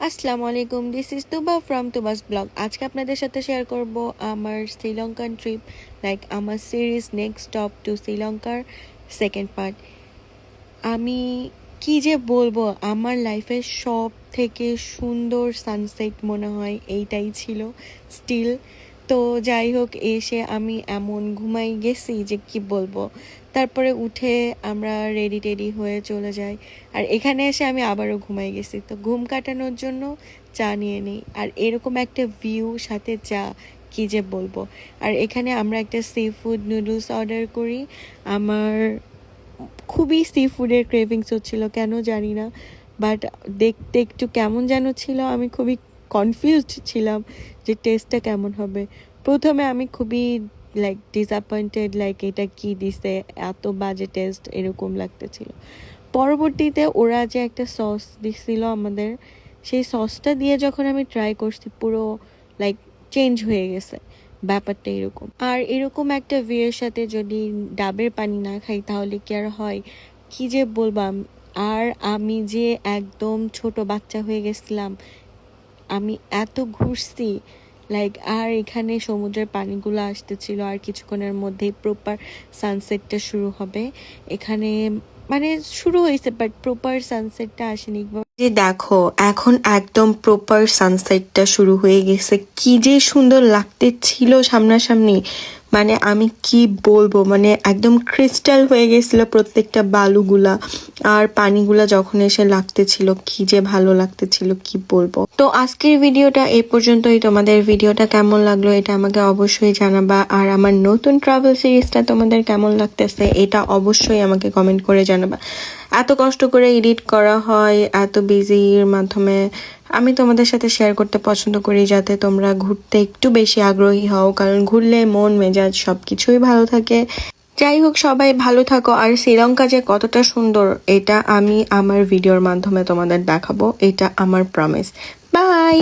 আসসালামু আলাইকুম, this is Tuba from তুবাস blog. আজকে আপনাদের সাথে শেয়ার করব আমার শ্রীলঙ্কান ট্রিপ, আমার সিরিজ নেক্সট স্টপ টু শ্রীলঙ্কার সেকেন্ড পার্ট। আমি কি যে বলবো, আমার লাইফের সব থেকে সুন্দর সানসেট মনে হয় এইটাই ছিল স্টিল। তো যাই হোক, এসে আমি এমন ঘুমাই গেছি যে কি বলবো। তারপরে উঠে আমরা রেডি টেডি হয়ে চলে যাই, আর এখানে এসে আমি আবারও ঘুমাই গেছি। তো ঘুম কাটানোর জন্য চা নিয়ে নিই, আর এরকম একটা ভিউ সাথে চা, কি যে বলবো। আর এখানে আমরা একটা সি ফুড নুডলস অর্ডার করি। আমার খুবই সি ফুডের ক্রেভিংস হচ্ছিল, কেন জানি না, বাট দেখতে একটু কেমন যেন ছিল। আমি খুবই কনফিউজড ছিলাম যে টেস্টটা কেমন হবে। প্রথমে আমি খুবই ডিসঅ্যাপয়েন্টেড, এটা কি দিছে, এত বাজে টেস্ট এরকম লাগতেছিল। পরবর্তীতে ওরা যে একটা সস দিছিল আমাদের, সেই সসটা দিয়ে যখন আমি ট্রাই করছি, পুরো চেঞ্জ হয়ে গেছে ব্যাপারটা এরকম। আর এরকম একটা ভিউয়ের সাথে যদি ডাবের পানি না খাই তাহলে কি আর হয়, কি যে বলবাম। আর আমি যে একদম ছোট বাচ্চা হয়ে গেছিলাম, আমি এত ঘুরছি আর এখানে সমুদ্রের পানিগুলো আসতেছিল, আর কিছুক্ষণের মধ্যেই প্রপার সানসেটটা শুরু হবে এখানে। শুরু হয়েছে, বাট প্রপার সানসেটটা আসেনি। যে দেখো, এখন একদম প্রপার সানসেটটা শুরু হয়ে গেছে, কি যে সুন্দর লাগতেছিল সামনাসামনি। আমি কি বলবো, একদম ক্রিস্টাল হয়ে গেছিল প্রত্যেকটা বালুগুলা, আর পানিগুলা যখন এসে লাগতেছিল, কি যে ভালো লাগতেছিল, কি বলবো। তো আজকের ভিডিওটা এই পর্যন্তই। তোমাদের ভিডিওটা কেমন লাগলো এটা আমাকে অবশ্যই জানাবা, আর আমার নতুন ট্রাভেল সিরিজটা তোমাদের কেমন লাগতেছে এটা অবশ্যই আমাকে কমেন্ট করে জানাবা। এত কষ্ট করে এডিট করা হয়, এত বিজির মাধ্যমে আমি তোমাদের সাথে শেয়ার করতে পছন্দ করি, যাতে তোমরা ঘুরতে একটু বেশি আগ্রহী হও, কারণ ঘুরলে মন মেজাজ সবকিছুই ভালো থাকে। যাই হোক, সবাই ভালো থাকো। আর শ্রীলঙ্কা যে কতটা সুন্দর এটা আমি আমার ভিডিওর মাধ্যমে তোমাদের দেখাবো, এটা আমার প্রমিস। বাই।